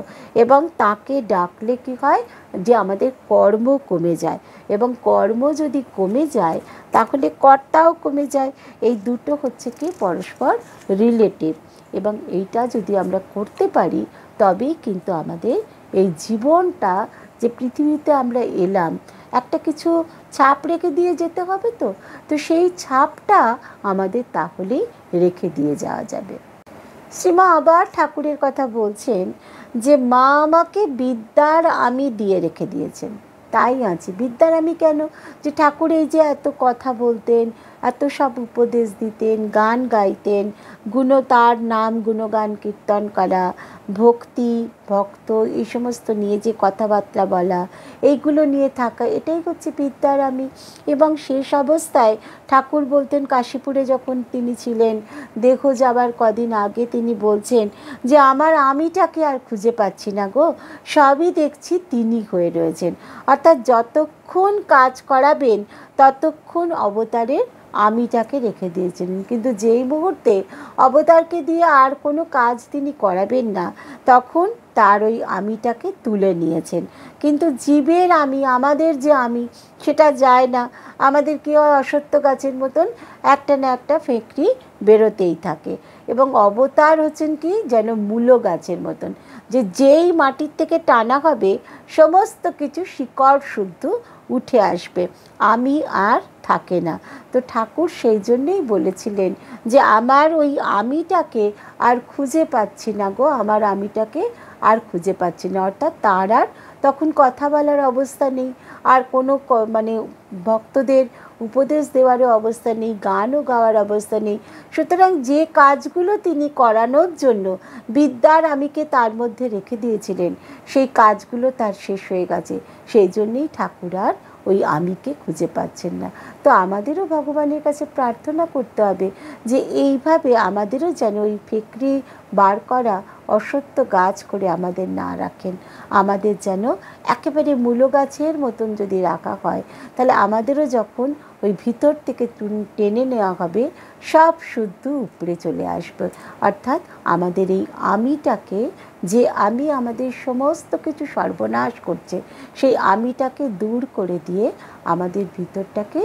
এবং তাকে ডাকলে কি হয়, যে আমাদের কর্ম কমে যায়, এবং কর্ম যদি কমে যায় তাহলে কর্তাও কমে যায়। এই দুটো হচ্ছে কি পরস্পর রিলেটিভ। এবং এইটা যদি আমরা করতে পারি তবেই কিন্তু আমাদের এই জীবনটা, যে পৃথিবীতে আমরা এলাম, একটা কিছু ছাপ রেখে দিয়ে যেতে হবে। তো তো সেই ছাপটা আমাদের তাহলেই রেখে দিয়ে যাওয়া যাবে। শ্রীমা আবার ঠাকুরের কথা বলছেন যে মা আমাকে বিদ্যার আমি দিয়ে রেখে দিয়েছেন, তাই আছি। বিদ্যার আমি কেন, যে ঠাকুর এই যে এত কথা বলতেন, এত সব উপদেশ দিতেন, গান গাইতেন, তার নাম গুণগান কীর্তন করা, ভক্তি ভক্ত এই সমস্ত নিয়ে যে কথাবার্তা বলা, এইগুলো নিয়ে থাকা, এটাই হচ্ছে বিদ্যার আমি। এবং শেষ অবস্থায় ঠাকুর বলতেন, কাশীপুরে যখন তিনি ছিলেন, দেহ যাবার কদিন আগে তিনি বলছেন যে আমার আমিটাকে আর খুঁজে পাচ্ছি না গো, সবই দেখছি তিনি হয়ে রয়েছেন। অর্থাৎ যতক্ষণ কাজ করাবেন ততক্ষণ অবতারের আমিটাকে রেখে দিয়েছিলেন, কিন্তু যেই মুহূর্তে অবতারকে দিয়ে আর কোনো কাজ তিনি করাবেন না তখন তার ওই আমিটাকে তুলে নিয়েছেন। কিন্তু জীবের আমি, আমাদের যে আমি, সেটা যায় না। আমাদের কি হয়, অসত্য গাছের মতন একটা না একটা ফেঁকড়ি বেরোতেই থাকে। এবং অবতার হচ্ছেন কি, যেন মূলো গাছের মতন, যে যেই মাটির থেকে টানা হবে সমস্ত কিছু শিকড় শুদ্ধ উঠে আসবে, আমি আর থাকে না। তো ঠাকুর সেই জন্যেই বলেছিলেন যে আমার ওই আমিটাকে আর খুঁজে পাচ্ছি না গো, আমার আমিটাকে আর খুঁজে পাচ্ছি না। অর্থাৎ তার আর তখন কথা বলার অবস্থা নেই, আর কোনো মানে ভক্তদের উপদেশ দেওয়ারও অবস্থা নেই, গানও গাওয়ার অবস্থা নেই। সুতরাং যে কাজগুলো তিনি করানোর জন্য বিদ্যার আমিকে তার মধ্যে রেখে দিয়েছিলেন, সেই কাজগুলো তার শেষ হয়ে গেছে। সেই জন্যেই ঠাকুর আর ওই আমিকে খুঁজে পাচ্ছেন না। তো আমাদেরও ভগবানের কাছে প্রার্থনা করতে হবে যে এইভাবে আমাদেরও যেন ওই ফেকরি বার করা অসত্য গাছ করে আমাদের না রাখেন। আমাদের যেন একেবারে মূলো গাছের মতন যদি রাখা হয়, তাহলে আমাদেরও যখন ওই ভিতর থেকে টেনে নেওয়া হবে সব শুদ্ধ উপরে চলে আসবে। অর্থাৎ আমাদের এই আমিটাকে, যে আমি আমাদের সমস্ত কিছু সর্বনাশ করছে, সেই আমিটাকে দূর করে দিয়ে আমাদের ভিতরটাকে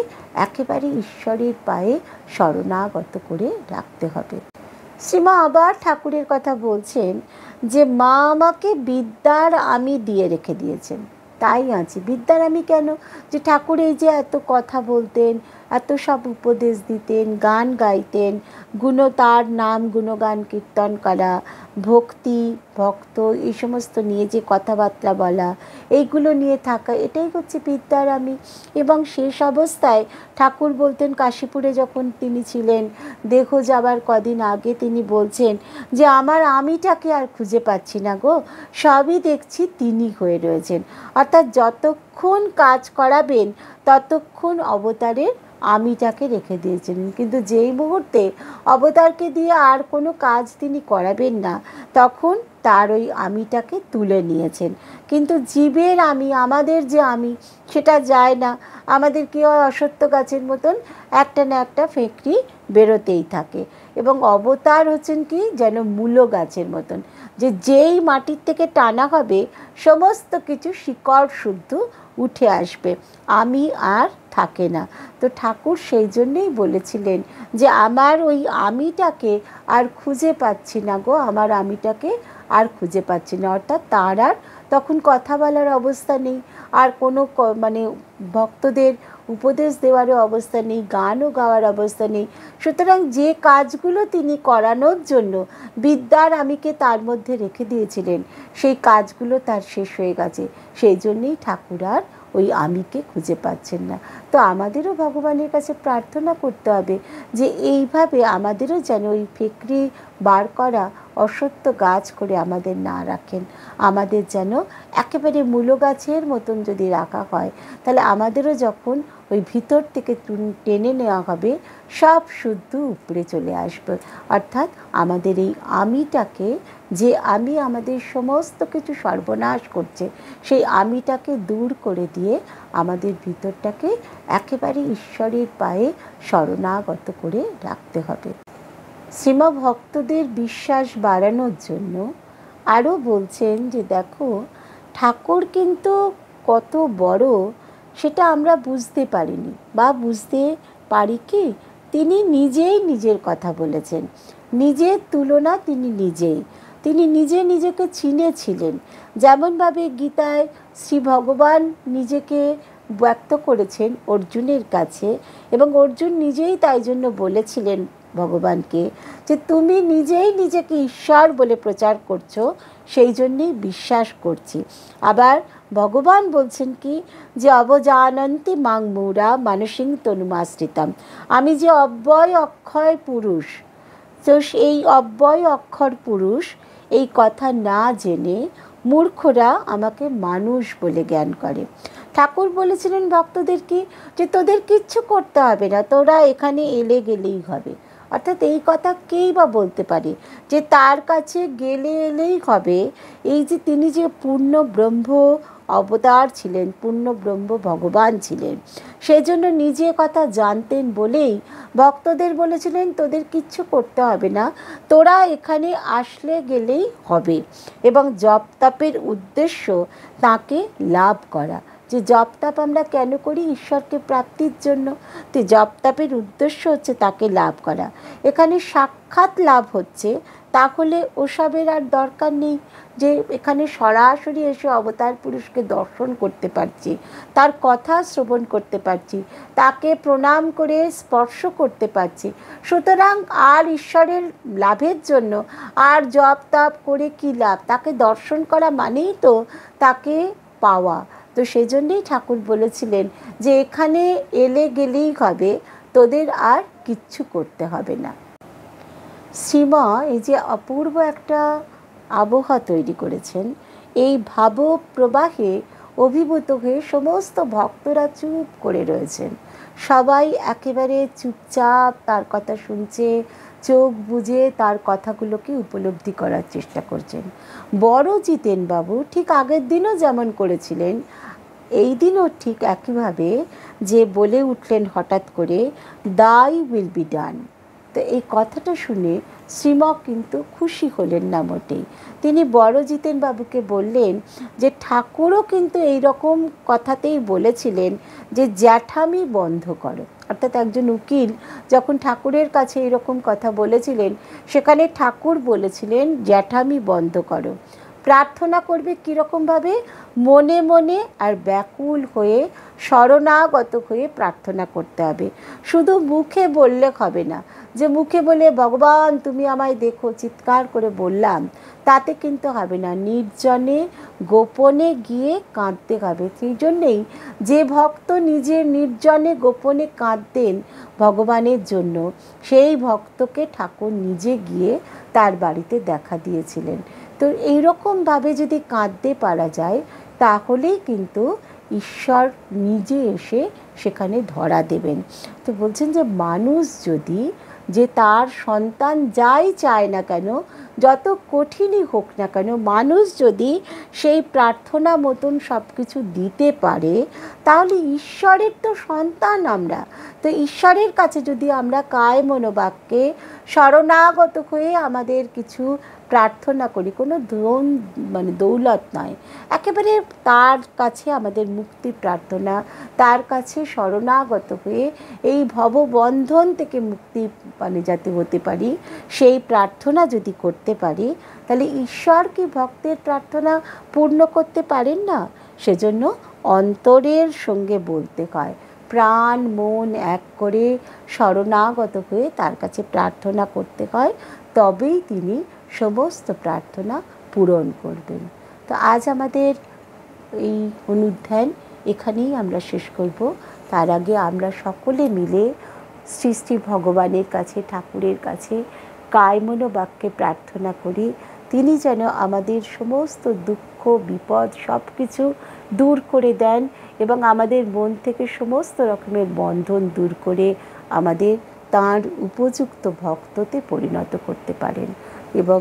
একেবারে ঈশ্বরের পায়ে শরণাগত করে রাখতে হবে। শ্রীমা আবার ঠাকুরের কথা বলছেন যে মা আমাকে বিদ্যার আমি দিয়ে রেখে দিয়েছেন, তাই আছি। বিদ্যার আমি কেন, যে ঠাকুর এই যে এত কথা বলতেন, এত সব উপদেশ দিতেন, গান গাইতেন, তার নাম গুণগান কীর্তন করা, ভক্তি ভক্ত এই সমস্ত নিয়ে যে কথাবার্তা বলা, এইগুলো নিয়ে থাকা, এটাই হচ্ছে বিদ্যার আমি। এবং শেষ অবস্থায় ঠাকুর বলতেন, কাশীপুরে যখন তিনি ছিলেন, দেহ যাবার কদিন আগে তিনি বলছেন যে আমার আমিটাকে আর খুঁজে পাচ্ছি না গো, সবই দেখছি তিনি হয়ে রয়েছেন। অর্থাৎ যতক্ষণ কাজ করাবেন ততক্ষণ অবতারের আমিটাকে রেখে দিয়েছিলেন, কিন্তু যেই মুহূর্তে অবতারকে দিয়ে আর কোনো কাজ তিনি করাবেন না তখন তার ওই আমিটাকে তুলে নিয়েছেন। কিন্তু জীবের আমি, আমাদের যে আমি, সেটা যায় না। আমাদের কি হয়, অসত্য গাছের মতন একটা না একটা ফেঁকড়ি বেরোতেই থাকে। এবং অবতার হচ্ছেন কি, যেন মূলো গাছের মতন, যে যেই মাটির থেকে টানা হবে সমস্ত কিছু শিকড় শুদ্ধ উঠে আসবে, আমি আর থাকে না। তো ঠাকুর সেই জন্যেই বলেছিলেন যে আমার ওই আমিটাকে আর খুঁজে পাচ্ছি না গো, আমার আমিটাকে আর খুঁজে পাচ্ছি না। অর্থাৎ তার আর তখন কথা বলার অবস্থা নেই, আর কোনো মানে ভক্তদের উপদেশ দেওয়ারও অবস্থা নেই, গানও গাওয়ার অবস্থা নেই। সুতরাং যে কাজগুলো তিনি করানোর জন্য বিদ্যার আমিকে তার মধ্যে রেখে দিয়েছিলেন, সেই কাজগুলো তার শেষ হয়ে গেছে। সেই জন্যেই ঠাকুর আর ওই আমিকে খুঁজে পাচ্ছেন না। তো আমাদেরও ভগবানের কাছে প্রার্থনা করতে হবে যে এইভাবে আমাদেরও যেন ওই ফেকরি বার করা অসত্য গাছ করে আমাদের না রাখেন। আমাদের যেন একেবারে মূলো গাছের মতন যদি রাখা হয়, তাহলে আমাদেরও যখন ওই ভিতর থেকে টেনে নেওয়া হবে সব শুদ্ধ উপরে চলে আসবে। অর্থাৎ আমাদের এই আমিটাকে যে আমি আমাদের সমস্ত কিছু সর্বনাশ করছে, সেই আমিটাকে দূর করে দিয়ে আমাদের ভিতরটাকে একেবারে ঈশ্বরের পায়ে শরণাগত করে রাখতে হবে। শ্রীমা ভক্তদের বিশ্বাস বাড়ানোর জন্য আরও বলছেন যে দেখো, ঠাকুর কিন্তু কত বড় সেটা আমরা বুঝতে পারিনি, বা বুঝতে পারি কি, তিনি নিজেই নিজের কথা বলেছেন। নিজের তুলনা তিনি নিজে নিজেকে চিনেছিলেন। যেমনভাবে গীতায় শ্রী ভগবান নিজেকে ব্যক্ত করেছেন অর্জুনের কাছে, এবং অর্জুন নিজেই তাই জন্য বলেছিলেন ভগবানকে যে তুমি নিজেই নিজেকে ঈশ্বর বলে প্রচার করছো, সেই জন্যেই বিশ্বাস করছি। আবার ভগবান বলছেন কি, যে অবজানন্তি মাং মূঢ়া মানসিং তনুমাশ্রিতাম, আমি যে অব্যয় অক্ষয় পুরুষ, তো এই অব্যয় অক্ষর পুরুষ এই কথা না জেনে মূর্খরা আমাকে মানুষ বলে জ্ঞান করে। ঠাকুর বলেছিলেন ভক্তদের কি, যে তোদের কিচ্ছু করতে হবে না, তোরা এখানে এলে গেলেই হবে। অর্থাৎ এই কথা কেই বা বলতে পারে যে তার কাছে গেলে এলেই হবে? এই যে তিনি যে পূর্ণ ব্রহ্ম অবতার ছিলেন, পূর্ণ ব্রহ্ম ভগবান ছিলেন, সেই জন্য নিজে কথা জানতেন বলেই ভক্তদের বলেছিলেন তোদের কিচ্ছু করতে হবে না, তোরা এখানে আসলে গেলেই হবে। এবং জপ তপের উদ্দেশ্য তাকে লাভ করা। যে জপ তপ আমরা কেন করি? ঈশ্বরকে প্রাপ্তির জন্য। তো জপ তপের উদ্দেশ্য হচ্ছে তাকে লাভ করা। এখানে সাক্ষাৎ লাভ হচ্ছে, তাহলে ওসবের আর দরকার নেই। যে এখানে সরাসরি এসে অবতার পুরুষকে দর্শন করতে পারছি, তার কথা শ্রবণ করতে পারছি, তাকে প্রণাম করে স্পর্শ করতে পারছি, সুতরাং আর ঈশ্বরের লাভের জন্য আর জপ তপ করে কী লাভ? তাকে দর্শন করা মানেই তো তাকে পাওয়া। তো সেই জন্যেই ঠাকুর বলেছিলেন যে এখানে এলে গেলেই হবে, তোদের আর কিচ্ছু করতে হবে না। শ্রীমা এই যে অপূর্ব একটা আবহাওয়া তৈরি করেছেন, এই ভাবপ্রবাহে অভিভূত হয়ে সমস্ত ভক্তরা চুপ করে রয়েছেন। সবাই একেবারে চুপচাপ তার কথা শুনছে, চোখ বুজে তার কথাগুলোকে উপলব্ধি করার চেষ্টা করছেন। বড় জিতেনবাবু ঠিক আগের দিনও যেমন করেছিলেন, এই দিনও ঠিক একইভাবে যে বলে উঠলেন হঠাৎ করে, দাই উইল বি ডান। তো এই কথাটা শুনে শ্রীমক কিন্তু খুশি হলেন না মোটেই। তিনি বড় জিতেনবাবুকে বললেন যে ঠাকুরও কিন্তু এই রকম কথাতেই বলেছিলেন যে জ্যাঠামি বন্ধ করো। অর্থাৎ একজন উকিল যখন ঠাকুরের কাছে এরকম কথা বলেছিলেন, সেখানে ঠাকুর বলেছিলেন জ্যাঠামি বন্ধ করো। প্রার্থনা করবে কীরকমভাবে? মনে মনে আর ব্যাকুল হয়ে শরণাগত হয়ে প্রার্থনা করতে হবে। শুধু মুখে বললে হবে না, যে মুখে বলে ভগবান তুমি আমায় দেখো চিৎকার করে বললাম, তাতে কিন্তু হবে না। নির্জনে গোপনে গিয়ে কাঁদতে হবে। সেই জন্যেই যে ভক্ত নিজে নির্জনে গোপনে কাঁদতেন ভগবানের জন্য, সেই ভক্তকে ঠাকুর নিজে গিয়ে তার বাড়িতে দেখা দিয়েছিলেন। তো এইরকমভাবে যদি কাঁদতে পারা যায়, তাহলেই কিন্তু ঈশ্বর নিজে এসে সেখানে ধরা দেবেন। তো বলছেন যে মানুষ যদি, যে তার সন্তান যাই চায় না কেন, যত কঠিনই হোক না কেন, মানুষ যদি সেই প্রার্থনা মতন সব কিছু দিতে পারে, তাহলে ঈশ্বরের তো সন্তান আমরা। তো ঈশ্বরের কাছে যদি আমরা কায় মনোবাক্যে শরণাগত হয়ে আমাদের কিছু প্রার্থনা করি, কোনো দৌলত নয়, একেবারে তার কাছে আমাদের মুক্তি প্রার্থনা, তার কাছে শরণাগত হয়ে এই ভববন্ধন থেকে মুক্তি যাতে হতে পারি, সেই প্রার্থনা যদি করতে পারি, তাহলে ঈশ্বর কি ভক্তের প্রার্থনা পূর্ণ করতে পারেন না? সেজন্য অন্তরের সঙ্গে বলতে হয়, প্রাণ মন এক করে শরণাগত হয়ে তার কাছে প্রার্থনা করতে হয়, তবেই তিনি সমস্ত প্রার্থনা পূরণ করবেন। তো আজ আমাদের এই অনুধ্যান এখানেই আমরা শেষ করব। তার আগে আমরা সকলে মিলে শ্রী শ্রী ভগবানের কাছে, ঠাকুরের কাছে কায়মনোবাক্যে প্রার্থনা করি, তিনি যেন আমাদের সমস্ত দুঃখ বিপদ সব কিছু দূর করে দেন এবং আমাদের মন থেকে সমস্ত রকমের বন্ধন দূর করে আমাদের তাঁর উপযুক্ত ভক্ততে পরিণত করতে পারেন। এবং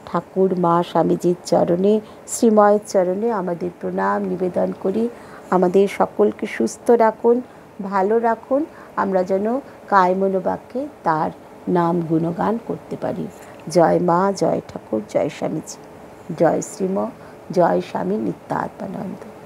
ঠাকুর মা স্বামীজির চরণে, শ্রীময়ের চরণে আমাদের প্রণাম নিবেদন করি। আমাদের সকলকে সুস্থ রাখুন, ভালো রাখুন, আমরা যেন কায় মনোবাক্যে তার নাম গুণগান করতে পারি। জয় মা, জয় ঠাকুর, জয় স্বামীজি, জয় শ্রীম, জয় স্বামী নিত্যাত্মানন্দ।